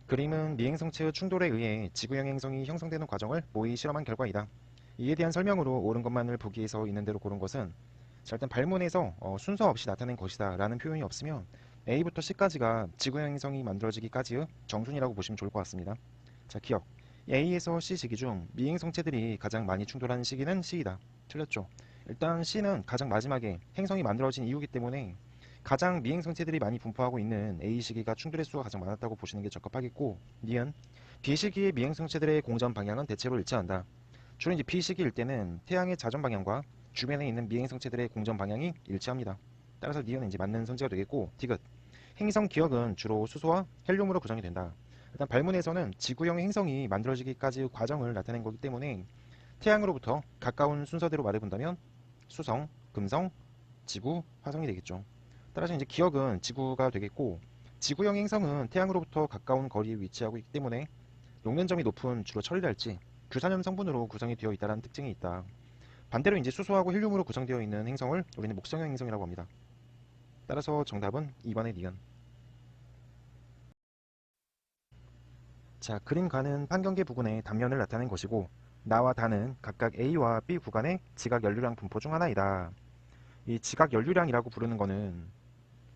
그림은 미행성체의 충돌에 의해 지구형 행성이 형성되는 과정을 모의 실험한 결과이다. 이에 대한 설명으로 옳은 것만을 보기 위해서 있는 대로 고른 것은, 자, 일단 발문에서 순서 없이 나타낸 것이다 라는 표현이 없으면 A부터 C까지가 지구형 행성이 만들어지기까지의 정순이라고 보시면 좋을 것 같습니다. 자, 기억. A에서 C 시기 중 미행성체들이 가장 많이 충돌하는 시기는 C이다. 틀렸죠. 일단 C는 가장 마지막에 행성이 만들어진 이유이기 때문에 가장 미행성체들이 많이 분포하고 있는 A 시기가 충돌의 수가 가장 많았다고 보시는 게 적합하겠고, 니은 B 시기의 미행성체들의 공전 방향은 대체로 일치한다. 주로 이제 B 시기일 때는 태양의 자전 방향과 주변에 있는 미행성체들의 공전 방향이 일치합니다. 따라서 니은은 이제 맞는 선지가 되겠고, 디귿. 행성 기억은 주로 수소와 헬륨으로 구성이 된다. 일단 발문에서는 지구형 행성이 만들어지기까지의 과정을 나타낸 거기 때문에 태양으로부터 가까운 순서대로 말해본다면 수성, 금성, 지구, 화성이 되겠죠. 따라서 이제 기억은 지구가 되겠고, 지구형 행성은 태양으로부터 가까운 거리에 위치하고 있기 때문에 용연점이 높은 주로 철이랄지 규산염 성분으로 구성이 되어 있다는 특징이 있다. 반대로 이제 수소하고 헬륨으로 구성되어 있는 행성을 우리는 목성형 행성이라고 합니다. 따라서 정답은 2번의 니은. 자, 그림 가는 판경계 부근의 단면을 나타낸 것이고, 나와 다는 각각 A와 B 구간의 지각 연료량 분포 중 하나이다. 이 지각 연료량이라고 부르는 거는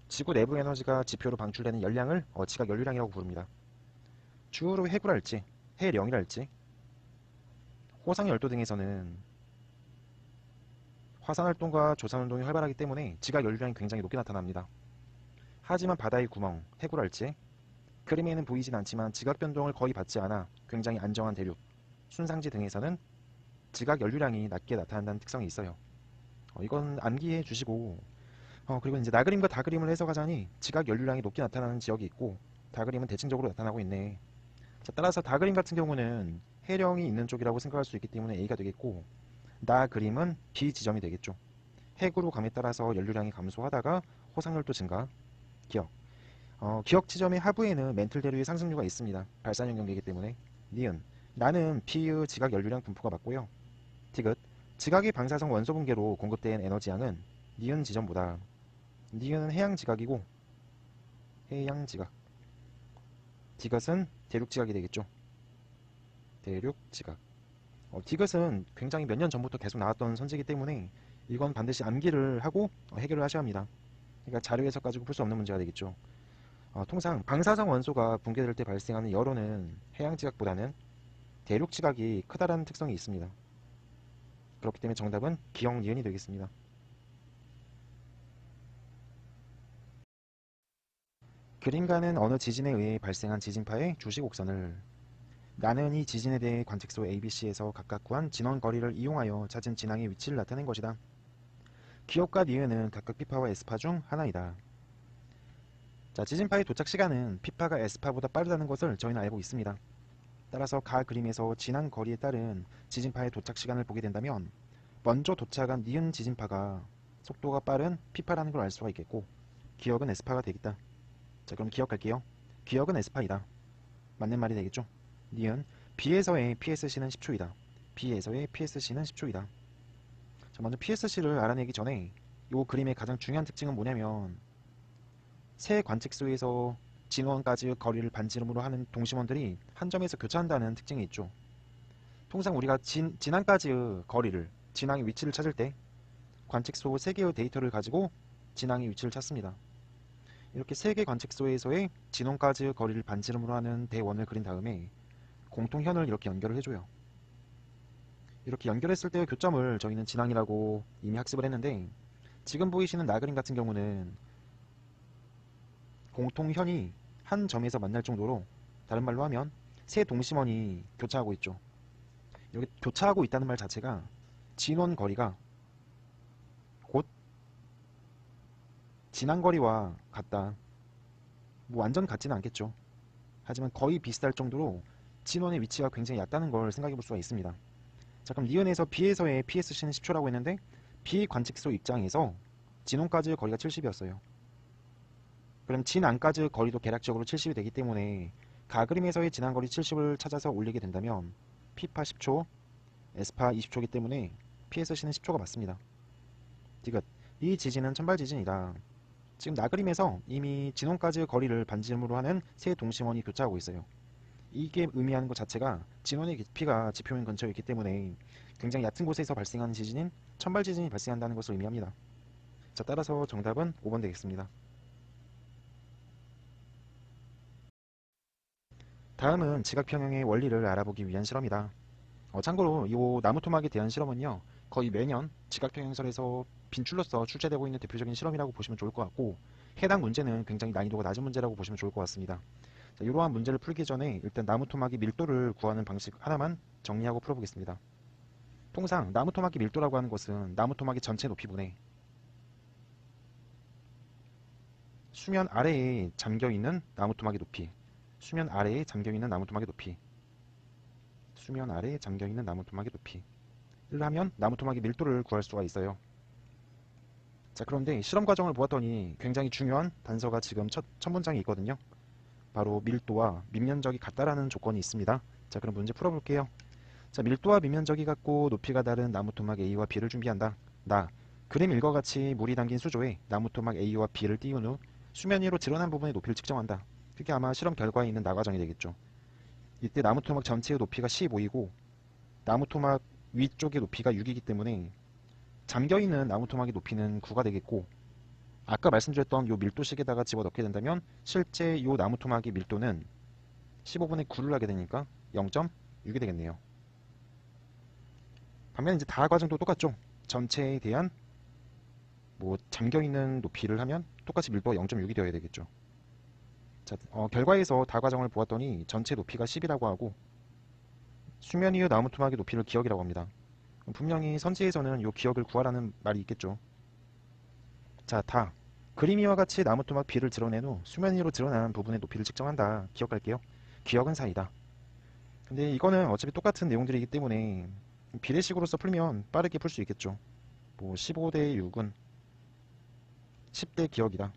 지구 내부 에너지가 지표로 방출되는 열량을 지각 연료량이라고 부릅니다. 주로 해구랄지, 해령이랄지, 호상열도 등에서는 화산활동과 조산운동이 활발하기 때문에 지각 연료량이 굉장히 높게 나타납니다. 하지만 바다의 구멍, 해구랄지, 그림에는 보이진 않지만 지각 변동을 거의 받지 않아 굉장히 안정한 대륙, 순상지 등에서는 지각 연료량이 낮게 나타난다는 특성이 있어요. 이건 암기해 주시고, 그리고 이제 나그림과 다그림을 해석하자니 지각 연료량이 높게 나타나는 지역이 있고, 다그림은 대칭적으로 나타나고 있네. 자, 따라서 다그림 같은 경우는 해령이 있는 쪽이라고 생각할 수 있기 때문에 A가 되겠고, 나그림은 B 지점이 되겠죠. 해구로 감에 따라서 연료량이 감소하다가 호상열도 증가, 기억. 기억 지점의 하부에는 멘틀 대류의 상승류가 있습니다. 발산형 경계이기 때문에. 니은. 나는 B의 지각 연료량 분포가 맞고요. 디귿. 지각의 방사성 원소 붕괴로 공급된 에너지 양은 니은 지점보다. 니은은 해양 지각이고 해양 지각. 디귿은 대륙 지각이 되겠죠. 대륙 지각. 디귿은 굉장히 몇 년 전부터 계속 나왔던 선지이기 때문에 이건 반드시 암기를 하고 해결을 하셔야 합니다. 그러니까 자료에서 가지고 풀 수 없는 문제가 되겠죠. 통상 방사성 원소가 붕괴될 때 발생하는 여론은 해양 지각보다는 대륙 지각이 크다라는 특성이 있습니다. 그렇기 때문에 정답은 기억 니은이 되겠습니다. 그림가는 어느 지진에 의해 발생한 지진파의 주시 곡선을, 나는 이 지진에 대해 관측소 ABC에서 각각 구한 진원 거리를 이용하여 찾은 진앙의 위치를 나타낸 것이다. 기억과 니은은 각각 P파와 S파 중 하나이다. 자, 지진파의 도착 시간은 P파가 S파보다 빠르다는 것을 저희는 알고 있습니다. 따라서 가 그림에서 진앙 거리에 따른 지진파의 도착 시간을 보게 된다면 먼저 도착한 니은 지진파가 속도가 빠른 P파라는 걸 알 수가 있겠고, 기억은 S파가 되겠다. 자, 그럼 기억할게요. 기억은 S파이다. 맞는 말이 되겠죠? 니은 B에서의 PSC는 10초이다. B에서의 PSC는 10초이다. 자, 먼저 PSC를 알아내기 전에 이 그림의 가장 중요한 특징은 뭐냐면, 세 관측소에서 진원까지의 거리를 반지름으로 하는 동심원들이 한 점에서 교차한다는 특징이 있죠. 통상 우리가 진앙까지의 거리를, 진앙의 위치를 찾을 때 관측소 3개의 데이터를 가지고 진앙의 위치를 찾습니다. 이렇게 3개 관측소에서의 진원까지의 거리를 반지름으로 하는 대원을 그린 다음에 공통현을 이렇게 연결을 해줘요. 이렇게 연결했을 때의 교점을 저희는 진앙이라고 이미 학습을 했는데, 지금 보이시는 나그림 같은 경우는 공통현이 한 점에서 만날 정도로, 다른 말로 하면 세 동심원이 교차하고 있죠. 여기 교차하고 있다는 말 자체가 진원 거리가 곧 진앙거리와 같다. 뭐 완전 같지는 않겠죠. 하지만 거의 비슷할 정도로 진원의 위치가 굉장히 얕다는 걸 생각해 볼 수가 있습니다. 자, 그럼 니은에서 B에서의 PSC는 10초라고 했는데 B 관측소 입장에서 진원까지의 거리가 70이었어요. 그럼 진안까지의 거리도 계략적으로 70이 되기 때문에 가그림에서의 진안거리 70을 찾아서 올리게 된다면 P파 10초, S파 20초이기 때문에 PSC는 10초가 맞습니다. 디귿. 이 지진은 천발 지진이다. 지금 나그림에서 이미 진원까지의 거리를 반지름으로 하는 세 동심원이 교차하고 있어요. 이게 의미하는 것 자체가 진원의 깊이가 지표면 근처에 있기 때문에 굉장히 얕은 곳에서 발생하는 지진인 천발 지진이 발생한다는 것을 의미합니다. 자, 따라서 정답은 5번 되겠습니다. 다음은 지각평형의 원리를 알아보기 위한 실험이다. 참고로 이 나무 토막에 대한 실험은요, 거의 매년 지각평형설에서 빈출로서 출제되고 있는 대표적인 실험이라고 보시면 좋을 것 같고, 해당 문제는 굉장히 난이도가 낮은 문제라고 보시면 좋을 것 같습니다. 자, 이러한 문제를 풀기 전에 일단 나무 토막의 밀도를 구하는 방식 하나만 정리하고 풀어보겠습니다. 통상 나무 토막의 밀도라고 하는 것은 나무 토막의 전체 높이분의 수면 아래에 잠겨있는 나무 토막의 높이, 수면 아래에 잠겨있는 나무 토막의 높이, 수면 아래에 잠겨있는 나무 토막의 높이를 하면 나무 토막의 밀도를 구할 수가 있어요. 자, 그런데 실험 과정을 보았더니 굉장히 중요한 단서가 지금 첫 문장에 있거든요. 바로 밀도와 밑면적이 같다라는 조건이 있습니다. 자, 그럼 문제 풀어볼게요. 자, 밀도와 밑면적이 같고 높이가 다른 나무 토막 A와 B를 준비한다. 그림 1과 같이 물이 담긴 수조에 나무 토막 A와 B를 띄운 후 수면 위로 드러난 부분의 높이를 측정한다. 그게 아마 실험 결과에 있는 나과정이 되겠죠. 이때 나무 토막 전체의 높이가 15이고 나무 토막 위쪽의 높이가 6이기 때문에 잠겨있는 나무 토막의 높이는 9가 되겠고, 아까 말씀드렸던 이 밀도식에다가 집어넣게 된다면 실제 이 나무 토막의 밀도는 15분의 9를 하게 되니까 0.6이 되겠네요. 반면 이제 다 과정도 똑같죠. 전체에 대한 잠겨있는 높이를 하면 똑같이 밀도가 0.6이 되어야 되겠죠. 자, 결과에서 다 과정을 보았더니 전체 높이가 10이라고 하고 수면 위의 나무 토막의 높이를 기억이라고 합니다. 분명히 선지에서는 이 기억을 구하라는 말이 있겠죠. 자, 그림 위와 같이 나무 토막 B를 드러낸 후 수면 위로 드러난 부분의 높이를 측정한다. 기억할게요. 기억은 4이다. 근데 이거는 어차피 똑같은 내용들이기 때문에 비례식으로서 풀면 빠르게 풀 수 있겠죠. 15대 6은 10대 기억이다.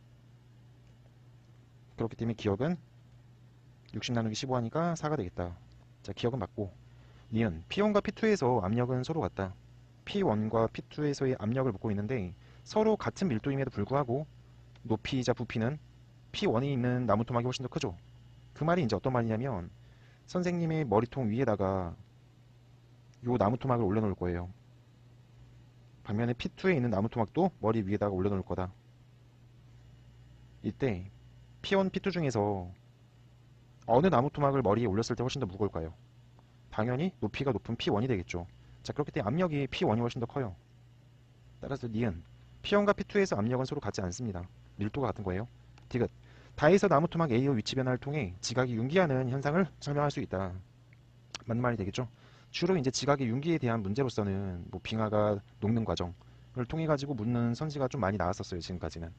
그렇기 때문에 기억은 60 나누기 15 하니까 4가 되겠다. 자, 기억은 맞고. 니은 P1과 P2에서 압력은 서로 같다. P1과 P2에서의 압력을 묻고 있는데 서로 같은 밀도임에도 불구하고 높이이자 부피는 P1에 있는 나무 토막이 훨씬 더 크죠. 그 말이 이제 어떤 말이냐면 선생님의 머리통 위에다가 요 나무 토막을 올려놓을 거예요. 반면에 P2에 있는 나무 토막도 머리 위에다가 올려놓을 거다. 이때 P1, P2 중에서 어느 나무 토막을 머리에 올렸을 때 훨씬 더 무거울까요? 당연히 높이가 높은 P1이 되겠죠. 자, 그렇기 때문에 압력이 P1이 훨씬 더 커요. 따라서 니은 P1과 P2에서 압력은 서로 같지 않습니다. 밀도가 같은 거예요. 디귿 다에서 나무 토막 A의 위치 변화를 통해 지각이 융기하는 현상을 설명할 수 있다. 맞는 말이 되겠죠. 주로 이제 지각의 융기에 대한 문제로서는 빙하가 녹는 과정을 통해 가지고 묻는 선지가 좀 많이 나왔었어요, 지금까지는.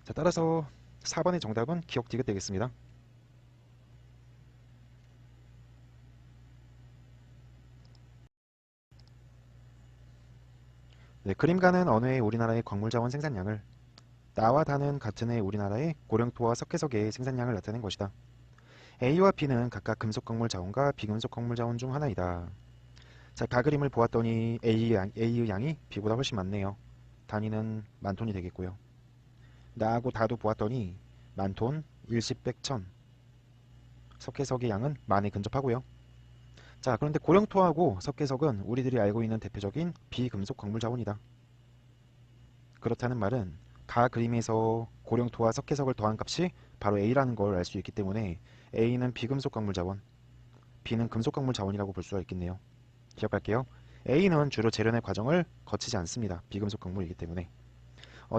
자, 따라서 4번의 정답은 기억 디귿 되겠습니다. 네, 그림가는 어느 해 우리나라의 광물자원 생산량을, 나와 다는 같은 해 우리나라의 고령토와 석회석의 생산량을 나타낸 것이다. A와 B는 각각 금속 광물 자원과 비금속 광물 자원 중 하나이다. 자, 가그림을 보았더니 A의 양이 B보다 훨씬 많네요. 단위는 만톤이 되겠고요. 나하고 다도 보았더니 만톤, 일십, 백, 천. 석회석의 양은 만에 근접하고요. 자, 그런데 고령토하고 석회석은 우리들이 알고 있는 대표적인 비금속 광물 자원이다. 그렇다는 말은 가 그림에서 고령토와 석회석을 더한 값이 바로 A라는 걸 알 수 있기 때문에 A는 비금속 광물 자원, B는 금속 광물 자원이라고 볼 수가 있겠네요. 기억할게요. A는 주로 재련의 과정을 거치지 않습니다. 비금속 광물이기 때문에.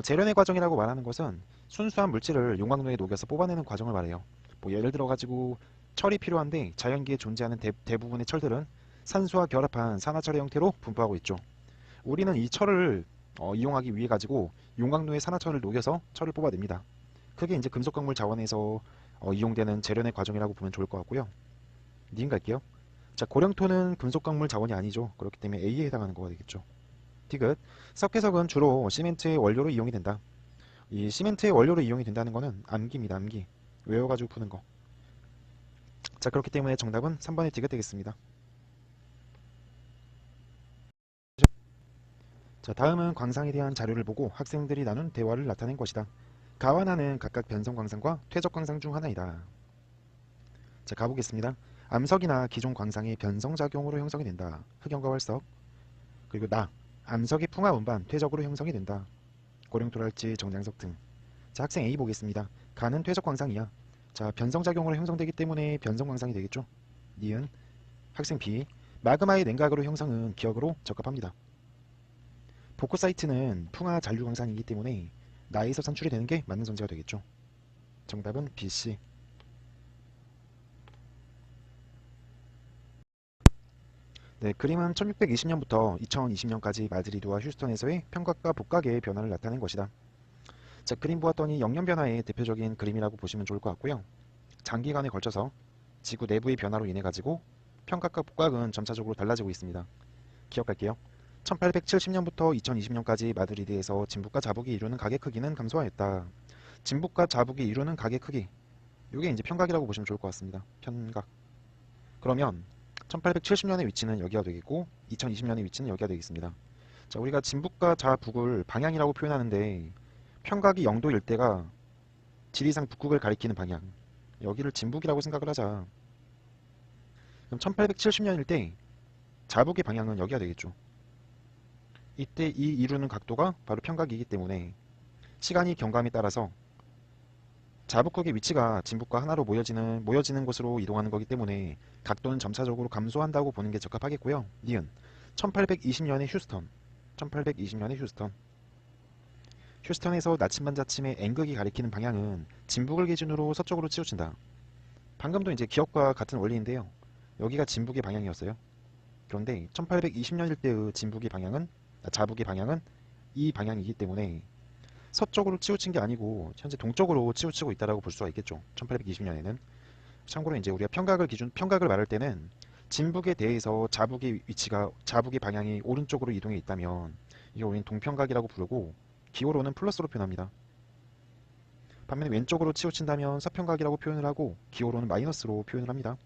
재련의 과정이라고 말하는 것은 순수한 물질을 용광로에 녹여서 뽑아내는 과정을 말해요. 예를 들어 가지고 철이 필요한데 자연계에 존재하는 대부분의 철들은 산소와 결합한 산화철의 형태로 분포하고 있죠. 우리는 이 철을 이용하기 위해 가지고 용광로에 산화철을 녹여서 철을 뽑아냅니다. 그게 이제 금속광물 자원에서 이용되는 재련의 과정이라고 보면 좋을 것 같고요. 님 갈게요. 자, 고령토는 금속광물 자원이 아니죠. 그렇기 때문에 A에 해당하는 거가 되겠죠. 디귿 석회석은 주로 시멘트의 원료로 이용이 된다. 이 시멘트의 원료로 이용이 된다는 거는 암기입니다. 암기. 외워가지고 푸는 거. 자, 그렇기 때문에 정답은 3번의 디귿 되겠습니다. 자, 다음은 광상에 대한 자료를 보고 학생들이 나눈 대화를 나타낸 것이다. 가와 나는 각각 변성 광상과 퇴적 광상 중 하나이다. 자, 가보겠습니다. 암석이나 기존 광상의 변성작용으로 형성이 된다. 흑연과 활석. 그리고 암석의 풍화 운반, 퇴적으로 형성이 된다. 고령토랄지, 정장석 등. 자, 학생 A 보겠습니다. 가는 퇴적 광상이야. 자, 변성작용으로 형성되기 때문에 변성 광상이 되겠죠. 니은. 학생 B. 마그마의 냉각으로 형성은 기억으로 적합합니다. 보코사이트는 풍화 잔류 광산이기 때문에 나에서 산출이 되는 게 맞는 전제가 되겠죠. 정답은 BC. 네, 그림은 1620년부터 2020년까지 마드리드와 휴스턴에서의 평각과 복각의 변화를 나타낸 것이다. 자, 그림 보았더니 영년 변화의 대표적인 그림이라고 보시면 좋을 것 같고요. 장기간에 걸쳐서 지구 내부의 변화로 인해 가지고 평각과 복각은 점차적으로 달라지고 있습니다. 기억할게요. 1870년부터 2020년까지 마드리드에서 진북과 자북이 이루는 가계 크기는 감소하였다. 진북과 자북이 이루는 가계 크기, 이게 이제 평각이라고 보시면 좋을 것 같습니다. 편각. 그러면 1870년의 위치는 여기가 되겠고 2020년의 위치는 여기가 되겠습니다. 자, 우리가 진북과 자북을 방향이라고 표현하는데 평각이 0도일 때가 지리상 북극을 가리키는 방향, 여기를 진북이라고 생각을 하자. 그럼 1870년일 때 자북의 방향은 여기가 되겠죠. 이때 이 이루는 각도가 바로 평각이기 때문에 시간이 경감에 따라서 자북극의 위치가 진북과 하나로 모여지는 곳으로 이동하는 거기 때문에 각도는 점차적으로 감소한다고 보는 게 적합하겠고요. 니은 1820년의 휴스턴. 1820년의 휴스턴. 휴스턴에서 나침반 자침의 N극이 가리키는 방향은 진북을 기준으로 서쪽으로 치우친다. 방금도 이제 기억과 같은 원리인데요. 여기가 진북의 방향이었어요. 그런데 1820년일 때의 자북의 방향은 이 방향이기 때문에 서쪽으로 치우친 게 아니고 현재 동쪽으로 치우치고 있다라고 볼 수가 있겠죠. 1820년에는. 참고로 이제 우리가 평각을 말할 때는 진북에 대해서 자북의 방향이 오른쪽으로 이동해 있다면 이게 우리는 동평각이라고 부르고 기호로는 플러스로 표현합니다. 반면에 왼쪽으로 치우친다면 서평각이라고 표현을 하고 기호로는 마이너스로 표현을 합니다.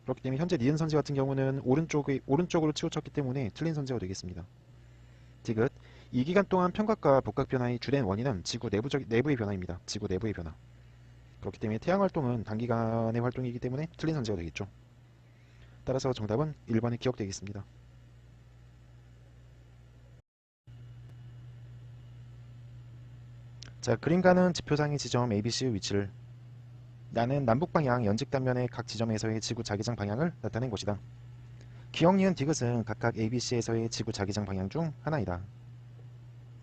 그렇기 때문에 현재 니은 선지 같은 경우는 오른쪽으로 치우쳤기 때문에 틀린 선지가 되겠습니다. 디귿. 이 기간 동안 평각과 복각 변화의 주된 원인은 지구 내부의 변화입니다. 지구 내부의 변화. 그렇기 때문에 태양 활동은 단기간의 활동이기 때문에 틀린 선지가 되겠죠. 따라서 정답은 1번에 기억되겠습니다. 자, 그림가는 지표상의 지점 ABC의 위치를 나는 남북방향 연직 단면의 각 지점에서의 지구 자기장 방향을 나타낸 것이다. 기억, 니은, 디귿은 각각 ABC에서의 지구 자기장 방향 중 하나이다.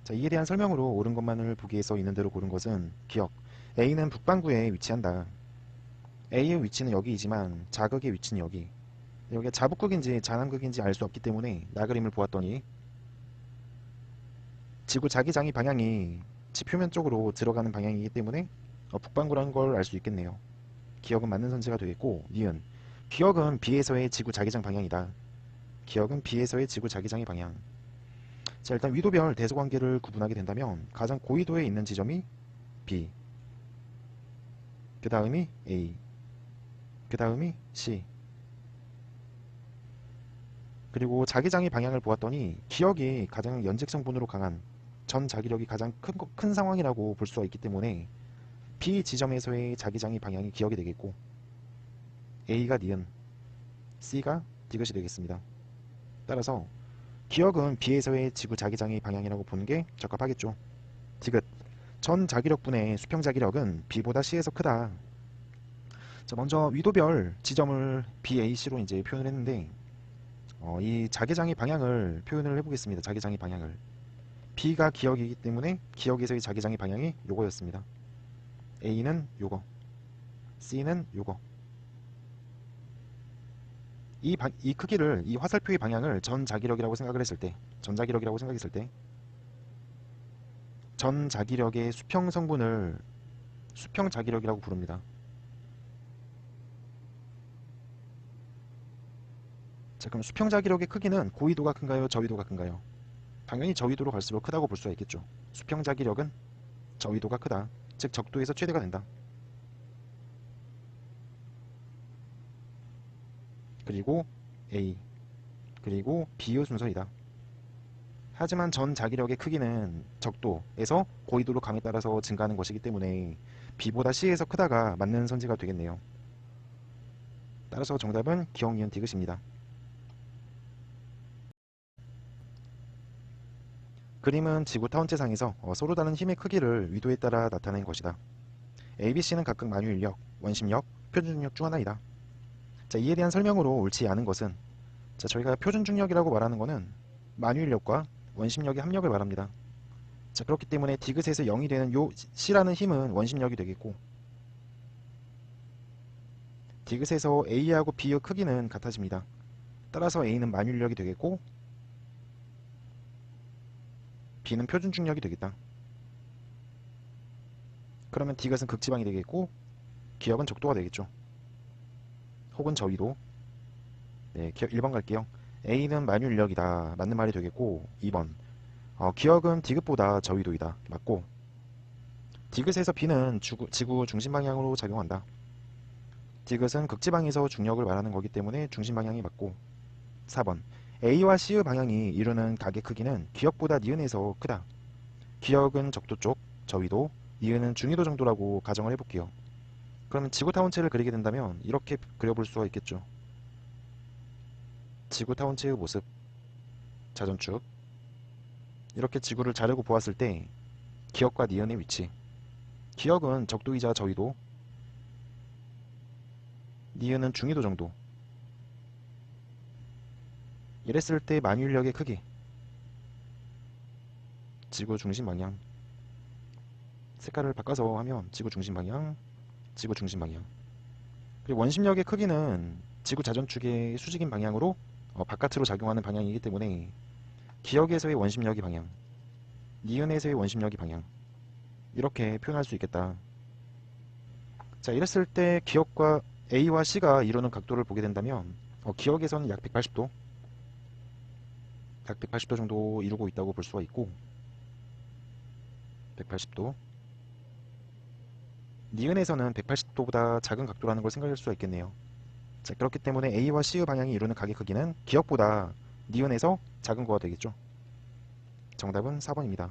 자, 이에 대한 설명으로 옳은 것만을 보기에서 있는 대로 고른 것은 기억. A는 북반구에 위치한다. A의 위치는 여기이지만 자극의 위치는 여기. 여기가 자북극인지 자남극인지 알 수 없기 때문에 나그림을 보았더니 지구 자기장의 방향이 지표면 쪽으로 들어가는 방향이기 때문에 북반구라는 걸 알 수 있겠네요. 기억은 맞는 선지가 되겠고, 니은. 기억은 B에서의 지구 자기장 방향이다. 기억은 B에서의 지구 자기장의 방향. 자, 일단 위도별 대소관계를 구분하게 된다면 가장 고위도에 있는 지점이 B, 그 다음이 A, 그 다음이 C. 그리고 자기장의 방향을 보았더니 기억이 가장 연직성분으로 강한 전 자기력이 가장 큰 상황이라고 볼 수가 있기 때문에 B 지점에서의 자기장의 방향이 기억이 되겠고 A가 니은, C가 디귿이 되겠습니다. 따라서 기억은 B에서의 지구 자기장의 방향이라고 보는 게 적합하겠죠. 디귿. 전 자기력분의 수평 자기력은 B보다 C에서 크다. 자, 먼저 위도별 지점을 B, A, C로 이제 표현을 했는데 이 자기장의 방향을 표현을 해보겠습니다. 자기장의 방향을. B가 기억이기 때문에 기억에서의 자기장의 방향이 요거였습니다. A는 요거, C는 요거. 이 크기를, 이 화살표의 방향을 전 자기력이라고 생각을 했을 때, 전 자기력이라고 생각했을 때, 전 자기력의 수평 성분을 수평 자기력이라고 부릅니다. 자, 그럼 수평 자기력의 크기는 고위도가 큰가요? 저위도가 큰가요? 당연히 저위도로 갈수록 크다고 볼 수가 있겠죠. 수평 자기력은 저위도가 크다. 즉 적도에서 최대가 된다. 그리고 A, 그리고 B의 순서이다. 하지만 전 자기력의 크기는 적도에서 고緯도로 감에 따라서 증가하는 것이기 때문에 B보다 C에서 크다가 맞는 선지가 되겠네요. 따라서 정답은 기억, 니은, 디귿입니다. 그림은 지구 타원체상에서 서로 다른 힘의 크기를 위도에 따라 나타낸 것이다. A, B, C는 각각 만유인력, 원심력, 표준중력 중 하나이다. 자, 이에 대한 설명으로 옳지 않은 것은, 자, 저희가 표준중력이라고 말하는 것은 만유인력과 원심력의 합력을 말합니다. 자, 그렇기 때문에 디귿에서 0이 되는 요 C라는 힘은 원심력이 되겠고, 디귿에서 A하고 B의 크기는 같아집니다. 따라서 A는 만유인력이 되겠고 B는 표준중력이 되겠다. 그러면 디귿은 극지방이 되겠고 기역은 적도가 되겠죠. 혹은 저위도. 네, 1번 갈게요. A는 만유인력이다. 맞는 말이 되겠고 2번 기역은 디귿보다 저위도이다. 맞고 디귿에서 B는 지구 중심 방향으로 작용한다. 디귿은 극지방에서 중력을 말하는 거기 때문에 중심 방향이 맞고 4번 A와 C의 방향이 이루는 각의 크기는 기역보다 니은에서 크다. 기역은 적도 쪽, 저위도, 니은은 중위도 정도라고 가정을 해볼게요. 그러면 지구 타원체를 그리게 된다면 이렇게 그려볼 수가 있겠죠. 지구 타원체의 모습, 자전축. 이렇게 지구를 자르고 보았을 때 기역과 니은의 위치. 기역은 적도이자 저위도, 니은은 중위도 정도. 이랬을 때 만유인력의 크기, 지구 중심 방향. 색깔을 바꿔서 하면 지구 중심 방향, 지구 중심 방향. 그리고 원심력의 크기는 지구 자전축의 수직인 방향으로 바깥으로 작용하는 방향이기 때문에 기역에서의 원심력이 방향, 니은에서의 원심력이 방향. 이렇게 표현할 수 있겠다. 자, 이랬을 때 기역과 A와 C가 이루는 각도를 보게 된다면 기역에서는 약 180도, 약 180도 정도 이루고 있다고 볼 수가 있고 180도. 니은에서는 180도보다 작은 각도라는 걸 생각할 수가 있겠네요. 자, 그렇기 때문에 A와 C의 방향이 이루는 각의 크기는 기역보다 니은에서 작은 거가 되겠죠. 정답은 4번입니다.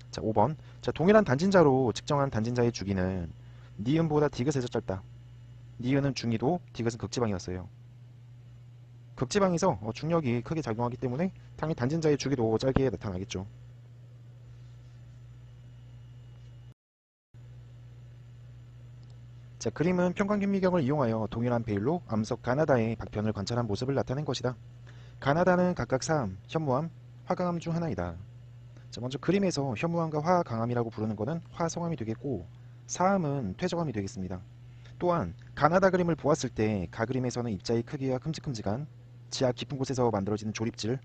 자, 5번. 자, 동일한 단진자로 측정한 단진자의 주기는 니은보다 디귿에서 짧다. 니은은 중위도, 디귿은 극지방이었어요. 극지방에서 중력이 크게 작용하기 때문에 당연히 단진자의 주기도 짧게 나타나겠죠. 자, 그림은 평광顕미경을 이용하여 동일한 베일로 암석 가나다의 박편을 관찰한 모습을 나타낸 것이다. 가나다는 각각 사암, 현무암, 화강암 중 하나이다. 자, 먼저 그림에서 현무암과 화강암이라고 부르는 것은 화성암이 되겠고 사암은 퇴적암이 되겠습니다. 또한 가나다 그림을 보았을 때 가그림에서는 입자의 크기가 큼직큼직한 지하 깊은 곳에서 만들어지는 조립질,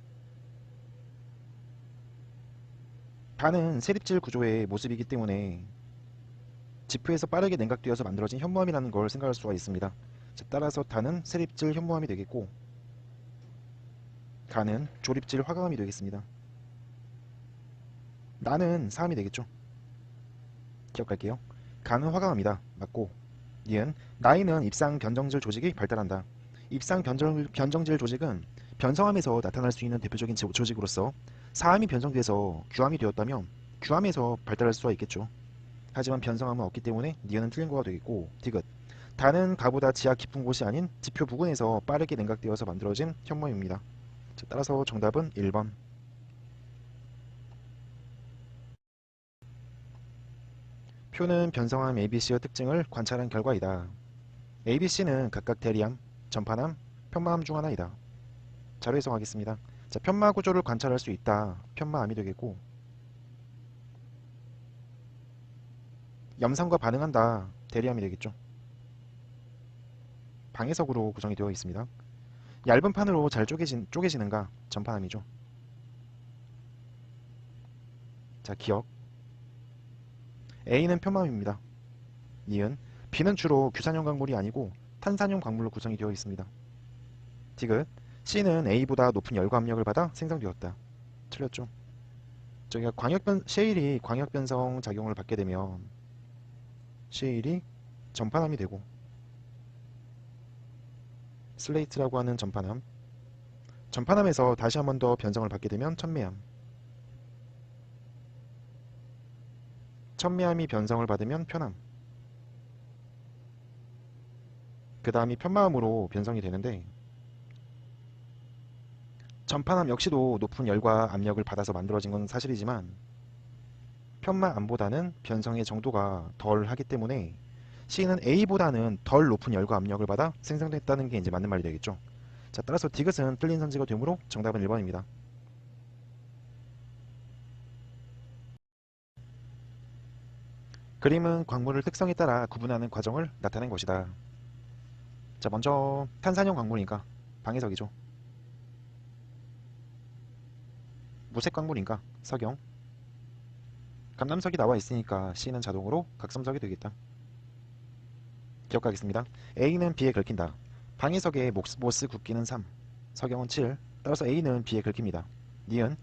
가는 세립질 구조의 모습이기 때문에 지프에서 빠르게 냉각되어서 만들어진 현무암이라는 걸 생각할 수가 있습니다. 자, 따라서 다는 세립질 현무암이 되겠고 가는 조립질 화강암이 되겠습니다. 나는 사암이 되겠죠. 기억할게요. 가는 화강암이다. 맞고 니은 나이는 입상 변정질 조직이 발달한다. 입상 변정질 조직은 변성암에서 나타날 수 있는 대표적인 조직으로서 사암이 변성돼서 규암이 되었다면 규암에서 발달할 수가 있겠죠. 하지만 변성암은 없기 때문에 니은은 틀린 거가 되겠고 디귿 다는 가보다 지하 깊은 곳이 아닌 지표 부근에서 빠르게 냉각되어서 만들어진 현무암입니다. 따라서 정답은 1번. 표는 변성암 ABC의 특징을 관찰한 결과이다. ABC는 각각 대리암, 전파암, 편마암 중 하나이다. 자료 해석하겠습니다. 자, 편마 구조를 관찰할 수 있다. 편마암이 되겠고 염산과 반응한다. 대리암이 되겠죠. 방해석으로 구성이 되어 있습니다. 얇은 판으로 잘 쪼개지는가? 전파암이죠. 자, 기억. A는 편마암입니다. 니은 B는 주로 규산형 광물이 아니고 탄산형 광물로 구성이 되어 있습니다. 디귿 C는 A보다 높은 열과 압력을 받아 생성되었다. 틀렸죠. 저희가 셰일이 광역변성 작용을 받게 되면 셰일이 전파암이 되고 슬레이트라고 하는 전파암, 전파암에서 다시 한 번 더 변성을 받게 되면 천매암, 천미함이 변성을 받으면 편함. 그 다음이 편마함으로 변성이 되는데 전판함 역시도 높은 열과 압력을 받아서 만들어진 건 사실이지만 편마암보다는 변성의 정도가 덜 하기 때문에 C는 A보다는 덜 높은 열과 압력을 받아 생성됐다는 게 이제 맞는 말이 되겠죠. 자, 따라서 디귿은 틀린 선지가 되므로 정답은 1번입니다. 그림은 광물을 특성에 따라 구분하는 과정을 나타낸 것이다. 자, 먼저 탄산형 광물인가 방해석이죠. 무색 광물인가 석영. 감남석이 나와 있으니까 C는 자동으로 각섬석이 되겠다. 기억하겠습니다. A는 B에 긁힌다. 방해석에 모스 굵기는 3, 석영은 7. 따라서 A는 B에 긁힙니다. 니은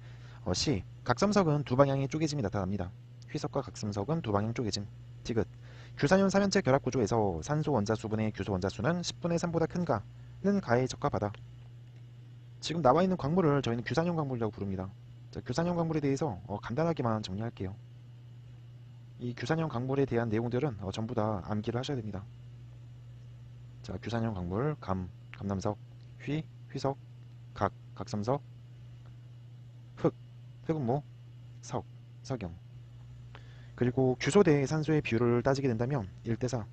C. 각섬석은 두 방향의 쪼개짐이 나타납니다. 휘석과 각섬석은 두 방향 쪼개짐. 디귿. 규산염 삼연체 결합 구조에서 산소 원자수분의 규소 원자수는 10분의 3보다 큰가는 가에 적합하다. 지금 나와 있는 광물을 저희는 규산염 광물이라고 부릅니다. 자, 규산염 광물에 대해서 간단하게만 정리할게요. 이 규산염 광물에 대한 내용들은 전부 다 암기를 하셔야 됩니다. 자, 규산염 광물 감남석, 휘석, 각섬석, 흑은 뭐? 석영. 그리고 규소 대 산소의 비율을 따지게 된다면 1대4,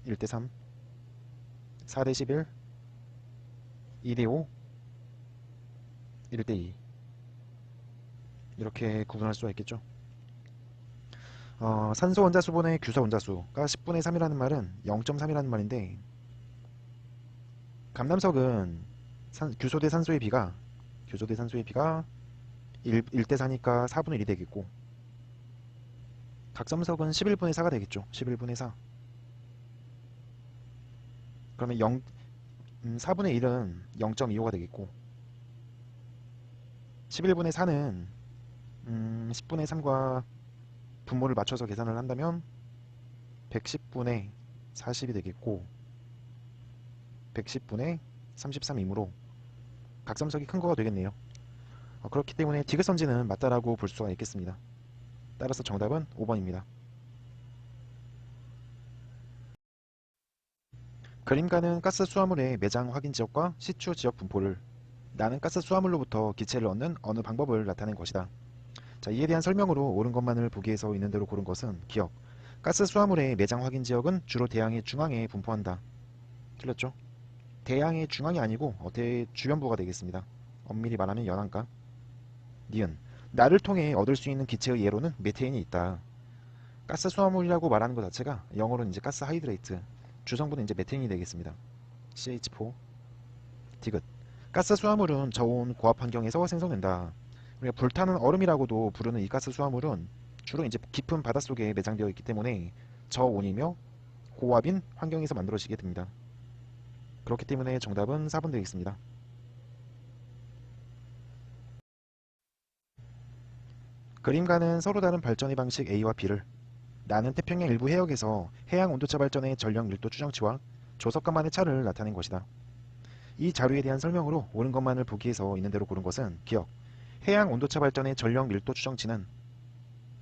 1대3, 4대11, 2대5, 1대2 이렇게 구분할 수가 있겠죠. 산소 원자수분의 규소 원자수가 10분의 3이라는 말은 0.3이라는 말인데 감남석은 규소 대 산소의 비가 1대4니까 4분의 1이 되겠고 각섬석은 11분의 4가 되겠죠. 11분의 4. 그러면 4분의 1은 0.25가 되겠고 11분의 4는 10분의 3과 분모를 맞춰서 계산을 한다면 110분의 40이 되겠고 110분의 33이므로 각섬석이 큰 거가 되겠네요. 그렇기 때문에 디귿선지는 맞다라고 볼 수가 있겠습니다. 따라서 정답은 5번입니다. 그림가는 가스 수화물의 매장 확인 지역과 시추 지역 분포를 나는 가스 수화물로부터 기체를 얻는 어느 방법을 나타낸 것이다. 자, 이에 대한 설명으로 옳은 것만을 보기 위해서 있는 대로 고른 것은 기억. 가스 수화물의 매장 확인 지역은 주로 대양의 중앙에 분포한다. 틀렸죠? 대양의 중앙이 아니고 주변부가 되겠습니다. 엄밀히 말하면 연안가. 니은. 나를 통해 얻을 수 있는 기체의 예로는 메테인이 있다. 가스 수화물이라고 말하는 것 자체가 영어로는 이제 가스 하이드레이트. 주성분은 이제 메테인이 되겠습니다. CH4. 디귿. 가스 수화물은 저온 고압 환경에서 생성된다. 우리가 불타는 얼음이라고도 부르는 이 가스 수화물은 주로 이제 깊은 바닷속에 매장되어 있기 때문에 저온이며 고압인 환경에서 만들어지게 됩니다. 그렇기 때문에 정답은 4번 되겠습니다. 그림과는 서로 다른 발전의 방식 A와 B를 나는 태평양 일부 해역에서 해양 온도차 발전의 전력 밀도 추정치와 조석간만의 차를 나타낸 것이다. 이 자료에 대한 설명으로 옳은 것만을 보기 위해서 있는 대로 고른 것은 기억. 해양 온도차 발전의 전력 밀도 추정치는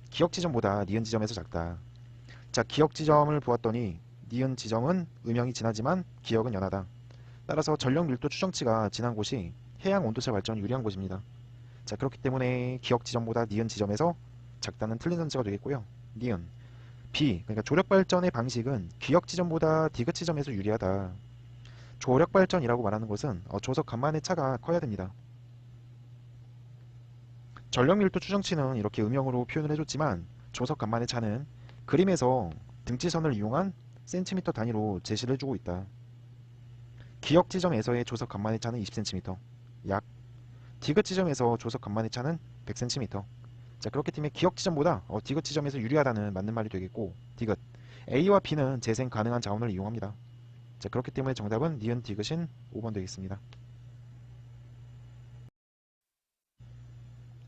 기억 지점보다 니은 지점에서 작다. 자, 기억 지점을 보았더니 니은 지점은 음영이 진하지만 기억은 연하다. 따라서 전력 밀도 추정치가 진한 곳이 해양 온도차 발전이 유리한 곳입니다. 자, 그렇기 때문에 기억 지점보다 니은 지점에서 작다는 틀린 선지가 되겠고요. 니은 B, 그러니까 조력 발전의 방식은 기억 지점보다 디귿 지점에서 유리하다. 조력 발전이라고 말하는 것은 조석 간만의 차가 커야 됩니다. 전력 밀도 추정치는 이렇게 음영으로 표현을 해줬지만 조석 간만의 차는 그림에서 등치선을 이용한 센티미터 단위로 제시를 해주고 있다. 기억 지점에서의 조석 간만의 차는 20cm, 약. 디귿 지점에서 조석 간만의 차는 100cm. 자, 그렇기 때문에 기억 지점보다 디귿 지점에서 유리하다는 맞는 말이 되겠고, 디귿 A와 B는 재생 가능한 자원을 이용합니다. 자, 그렇기 때문에 정답은 니은 디귿인 5번 되겠습니다.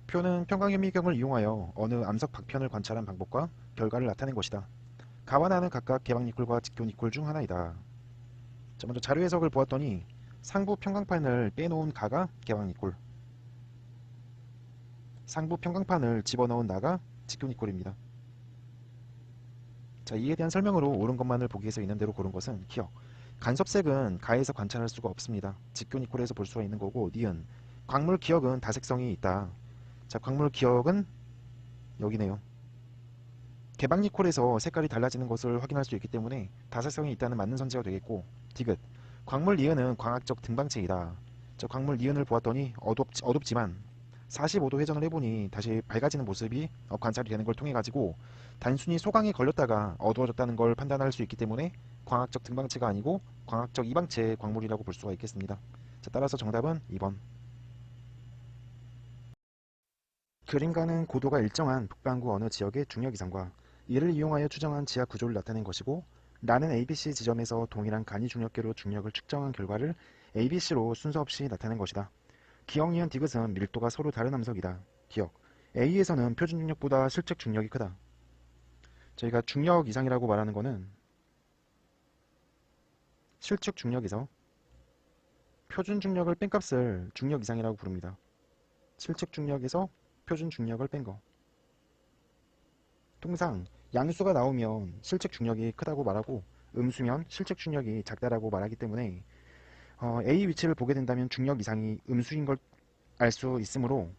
표는 평광현미경을 이용하여 어느 암석 박편을 관찰한 방법과 결과를 나타낸 것이다. 가와 나는 각각 개방니콜과 직교니콜 중 하나이다. 자, 먼저 자료 해석을 보았더니 상부 평광판을 빼놓은 가가 개방니콜, 상부 평광판을 집어넣은 나가 직교니콜입니다. 자, 이에 대한 설명으로 옳은 것만을 보기 위해서 있는 대로 고른 것은 기억. 간섭색은 가에서 관찰할 수가 없습니다. 직교니콜에서 볼 수가 있는 거고, 니은. 광물 기억은 다색성이 있다. 자, 광물 기억은 여기네요. 개방니콜에서 색깔이 달라지는 것을 확인할 수 있기 때문에 다색성이 있다는 맞는 선지가 되겠고, 디귿. 광물 니은은 광학적 등방체이다. 저 광물 니은을 보았더니 어둡지만 45도 회전을 해보니 다시 밝아지는 모습이 관찰이 되는 걸 통해 가지고 단순히 소강에 걸렸다가 어두워졌다는 걸 판단할 수 있기 때문에 광학적 등방체가 아니고 광학적 이방체의 광물이라고 볼 수가 있겠습니다. 자, 따라서 정답은 2번. 그림과는 고도가 일정한 북반구 어느 지역의 중력 이상과 이를 이용하여 추정한 지하 구조를 나타낸 것이고, 나는 ABC 지점에서 동일한 간이 중력계로 중력을 측정한 결과를 ABC로 순서 없이 나타낸 것이다. 기억, 니은, 디귿은 밀도가 서로 다른 함석이다. 기억. A에서는 표준 중력보다 실측 중력이 크다. 저희가 중력 이상이라고 말하는 것은 실측 중력에서 표준 중력을 뺀 값을 중력 이상이라고 부릅니다. 실측 중력에서 표준 중력을 뺀 거. 통상 양수가 나오면 실측 중력이 크다고 말하고 음수면 실측 중력이 작다라고 말하기 때문에 A 위치를 보게 된다면 중력 이상이 음수인 걸 알 수 있으므로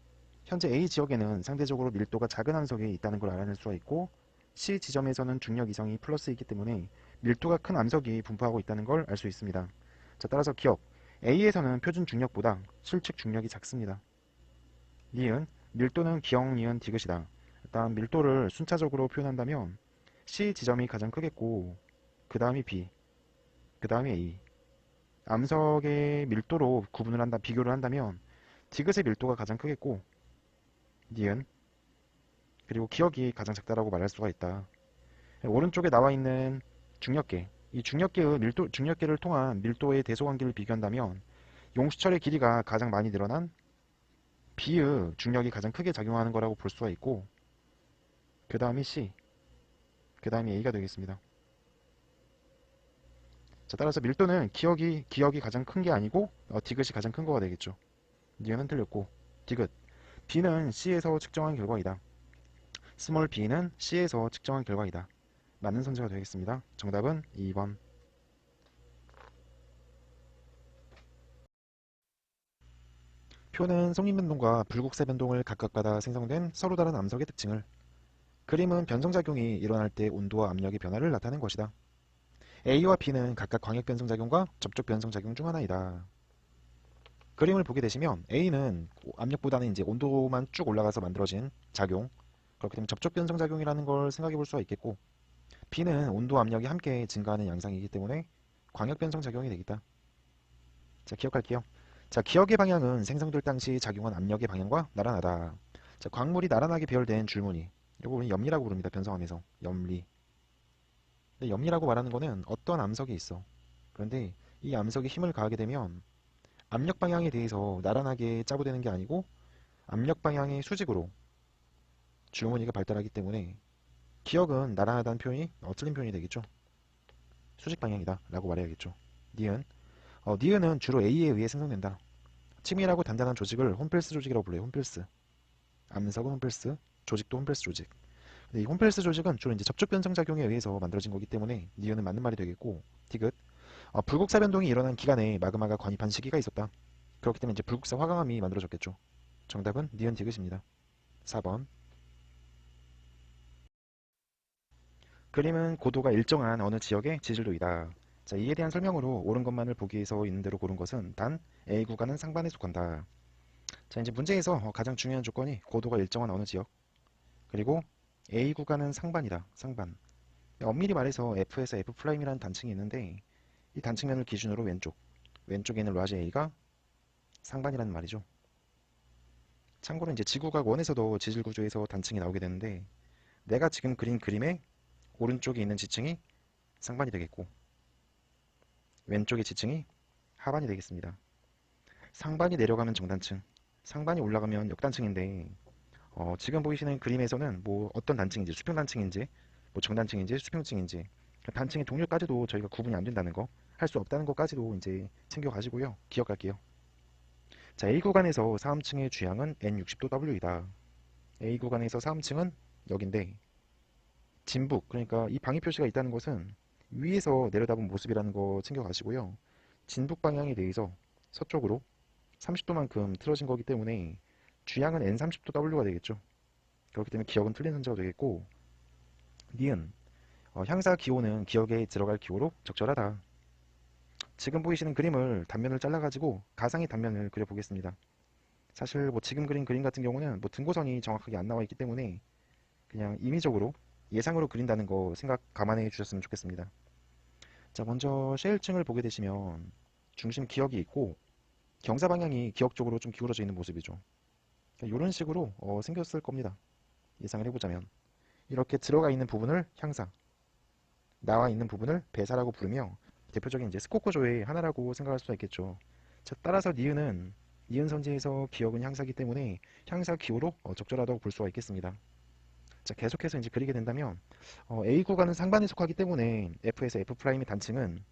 현재 A 지역에는 상대적으로 밀도가 작은 함석이 있다는 걸 알아낼 수가 있고, C 지점에서는 중력 이상이 플러스이기 때문에 밀도가 큰 함석이 분포하고 있다는 걸 알 수 있습니다. 자, 따라서 기억. A에서는 표준 중력보다 실측 중력이 작습니다. 니은. 밀도는 기억, 니은, 디귿이다. 일단 밀도를 순차적으로 표현한다면 C 지점이 가장 크겠고, 그 다음이 B, 그 다음이 A. 암석의 밀도로 비교를 한다면 디귿의 밀도가 가장 크겠고, 니은, 그리고 기억이 가장 작다라고 말할 수가 있다. 오른쪽에 나와 있는 중력계, 이 중력계를 통한 밀도의 대소관계를 비교한다면 용수철의 길이가 가장 많이 늘어난 B의 중력이 가장 크게 작용하는 거라고 볼 수가 있고, 그 다음이 C, 그 다음이 A가 되겠습니다. 자, 따라서 밀도는 기억이 가장 큰 게 아니고 디귿이 가장 큰 거가 되겠죠. 니은은 틀렸고, 디귿. B는 C에서 측정한 결과이다. 스몰 b는 C에서 측정한 결과이다. 맞는 선지가 되겠습니다. 정답은 2번. 표는 성립변동과 불국세 변동을 각각받아 생성된 서로 다른 암석의 특징을, 그림은 변성작용이 일어날 때 온도와 압력의 변화를 나타낸 것이다. A와 B는 각각 광역 변성작용과 접촉 변성작용 중 하나이다. 그림을 보게 되시면 A는 압력보다는 이제 온도만 쭉 올라가서 만들어진 작용, 그렇기 때문에 접촉 변성작용이라는 걸 생각해 볼 수가 있겠고, B는 온도 압력이 함께 증가하는 양상이기 때문에 광역 변성작용이 되겠다. 자, 기억할게요. 자, 기억의 방향은 생성될 당시 작용한 압력의 방향과 나란하다. 자, 광물이 나란하게 배열된 줄무늬, 이거 우리 염리라고 부릅니다. 변성함에서 염리. 근데 염리라고 말하는 거는 어떤 암석이 있어. 그런데 이 암석이 힘을 가하게 되면 압력 방향에 대해서 나란하게 짜부되는 게 아니고 압력 방향의 수직으로 줄무늬가 발달하기 때문에 기억은 나란하다는 표현이 틀린 표현이 되겠죠. 수직 방향이다 라고 말해야겠죠. 니은. 니은은 주로 A에 의해 생성된다. 치밀하고 단단한 조직을 홈펠스 조직이라고 불러요. 홈펠스. 암석은 홈펠스, 조직도 홈펠스 조직. 근데 이 홈펠스 조직은 주로 이제 접촉 변성 작용에 의해서 만들어진 거기 때문에 니은은 맞는 말이 되겠고, 디귿. 불국사 변동이 일어난 기간에 마그마가 관입한 시기가 있었다. 그렇기 때문에 이제 불국사 화강암이 만들어졌겠죠. 정답은 니은 디귿입니다. 4번. 그림은 고도가 일정한 어느 지역의 지질도이다. 자, 이에 대한 설명으로 옳은 것만을 보기 위해서 있는 대로 고른 것은 단 A 구간은 상반에 속한다. 자, 이제 문제에서 가장 중요한 조건이 고도가 일정한 어느 지역, 그리고 A 구간은 상반이다. 상반. 엄밀히 말해서 F에서 F'이라는 단층이 있는데 이 단층면을 기준으로 왼쪽에 있는 라지 A가 상반이라는 말이죠. 참고로 이제 지구각 원에서도 지질 구조에서 단층이 나오게 되는데, 내가 지금 그린 그림의 오른쪽에 있는 지층이 상반이 되겠고 왼쪽의 지층이 하반이 되겠습니다. 상반이 내려가면 정단층, 상반이 올라가면 역단층인데, 지금 보이시는 그림에서는 뭐 어떤 단층인지, 수평단층인지, 뭐 정단층인지, 수평층인지, 단층의 동률까지도 저희가 구분이 안 된다는 거, 할 수 없다는 것까지도 이제 챙겨 가지고요. 기억할게요. 자, A 구간에서 사음층의 주양은 N60도 W이다. A 구간에서 사음층은 여긴데 진북, 그러니까 이 방위 표시가 있다는 것은 위에서 내려다본 모습이라는 거 챙겨가시고요. 진북 방향에 대해서 서쪽으로 30도만큼 틀어진 거기 때문에 주양은 N30도W가 되겠죠. 그렇기 때문에 기억은 틀린 선지가 되겠고, 니은 향사 기호는 기억에 들어갈 기호로 적절하다. 지금 보이시는 그림을 단면을 잘라가지고 가상의 단면을 그려보겠습니다. 사실 뭐 지금 그린 그림 같은 경우는 뭐 등고선이 정확하게 안 나와 있기 때문에 그냥 임의적으로 예상으로 그린다는 거 생각 감안해 주셨으면 좋겠습니다. 자, 먼저 셰일층을 보게 되시면 중심 기억이 있고 경사 방향이 기억 쪽으로 좀 기울어져 있는 모습이죠. 이런 식으로 생겼을 겁니다. 예상을 해보자면 이렇게 들어가 있는 부분을 향사, 나와 있는 부분을 배사라고 부르며 대표적인 이제 스코커 조의 하나라고 생각할 수가 있겠죠. 자, 따라서 니은은 니은 선지에서 기억은 향사기 때문에 향사 기호로 적절하다고 볼 수가 있겠습니다. 자, 계속해서 이제 그리게 된다면 A 구간은 상반에 속하기 때문에 F에서 F'의 단층은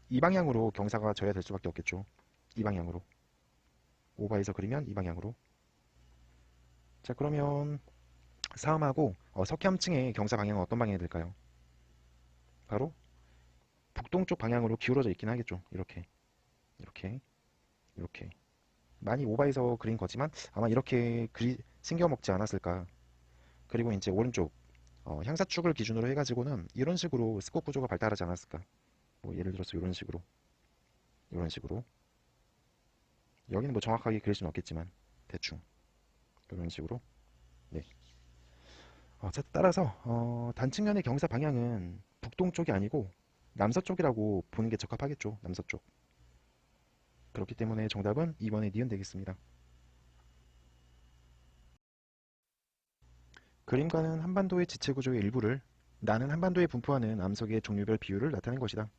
이 방향으로 경사가 져야 될 수밖에 없겠죠. 이 방향으로. 오바에서 그리면 이 방향으로. 자, 그러면 사음하고 석회암층의 경사 방향은 어떤 방향이 될까요? 바로 북동쪽 방향으로 기울어져 있긴 하겠죠. 이렇게, 이렇게, 이렇게. 많이 오바해서 그린 거지만 아마 이렇게 생겨 먹지 않았을까. 그리고 이제 오른쪽 향사축을 기준으로 해가지고는 이런 식으로 스콧 구조가 발달하지 않았을까. 뭐 예를 들어서 이런 식으로, 이런 식으로. 여기는 뭐 정확하게 그릴 수는 없겠지만 대충 이런 식으로. 네. 자, 따라서 단측면의 경사 방향은 북동쪽이 아니고 남서쪽이라고 보는 게 적합하겠죠. 남서쪽. 그렇기 때문에 정답은 2번의 니은 되겠습니다. 그림과는 한반도의 지체구조의 일부를, 나는 한반도에 분포하는 암석의 종류별 비율을 나타낸 것이다.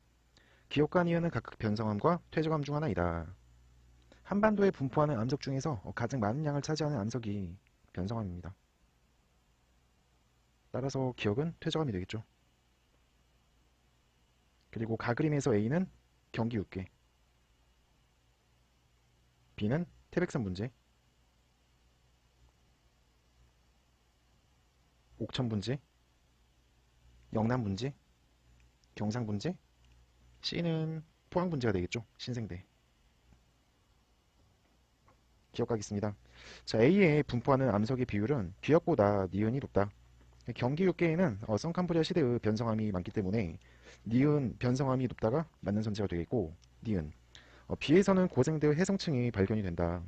기억과 니은은 각각 변성함과 퇴적함 중 하나이다. 한반도에 분포하는 암석 중에서 가장 많은 양을 차지하는 암석이 변성함입니다. 따라서 기억은 퇴적함이 되겠죠. 그리고 가그림에서 A는 경기 육계, B는 태백산 분재, 옥천 분재, 영남 분재, 경상 분재, C는 포항 분재가 되겠죠. 신생대. 기억하겠습니다. 자, A에 분포하는 암석의 비율은 기억보다 니은이 높다. 경기 육계에는 성캄브리아 시대의 변성함이 많기 때문에 니은 변성함이 높다가 맞는 선지가 되겠고, 니은 B에서는 고생대의 해성층이 발견이 된다.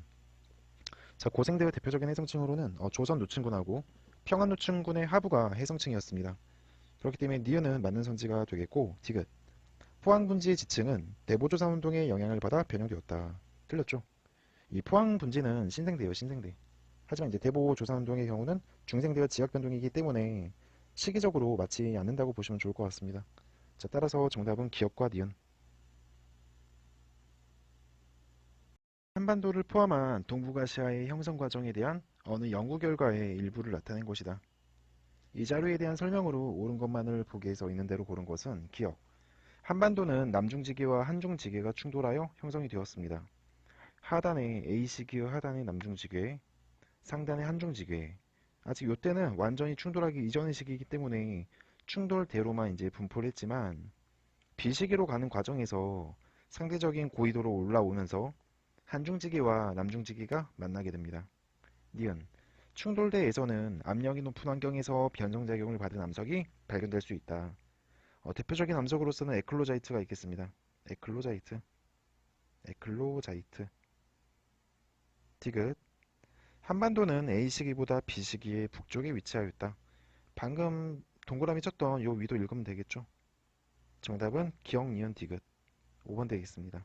자, 고생대의 대표적인 해성층으로는 조선 노층군하고 평안 노층군의 하부가 해성층이었습니다. 그렇기 때문에 니은은 맞는 선지가 되겠고, 디귿 포항 분지의 지층은 대보조선 운동의 영향을 받아 변형되었다. 틀렸죠? 이 포항 분지는 신생대예요, 신생대. 하지만 이제 대보조선 운동의 경우는 중생대와 지역 변동이기 때문에 시기적으로 맞지 않는다고 보시면 좋을 것 같습니다. 자, 따라서 정답은 기억과 니은. 한반도를 포함한 동북아시아의 형성 과정에 대한 어느 연구 결과의 일부를 나타낸 것이다. 이 자료에 대한 설명으로 옳은 것만을 보기에서 있는 대로 고른 것은 기억. 한반도는 남중지계와 한중지계가 충돌하여 형성이 되었습니다. 하단에 A시기의 하단의 남중지계, 상단의 한중지계. 아직 이때는 완전히 충돌하기 이전의 시기이기 때문에 충돌대로만 이제 분포를 했지만 B시기로 가는 과정에서 상대적인 고緯도로 올라오면서 한중지기와 남중지기가 만나게 됩니다. 니은 충돌대에서는 압력이 높은 환경에서 변성작용을 받은 암석이 발견될 수 있다. 대표적인 암석으로서는 에클로자이트가 있겠습니다. 에클로자이트, 에클로자이트. 디귿 한반도는 A시기보다 B시기의 북쪽에 위치하였다. 방금 동그라미 쳤던 요 위도 읽으면 되겠죠? 정답은 기억, 니은, 디귿 5번 되겠습니다.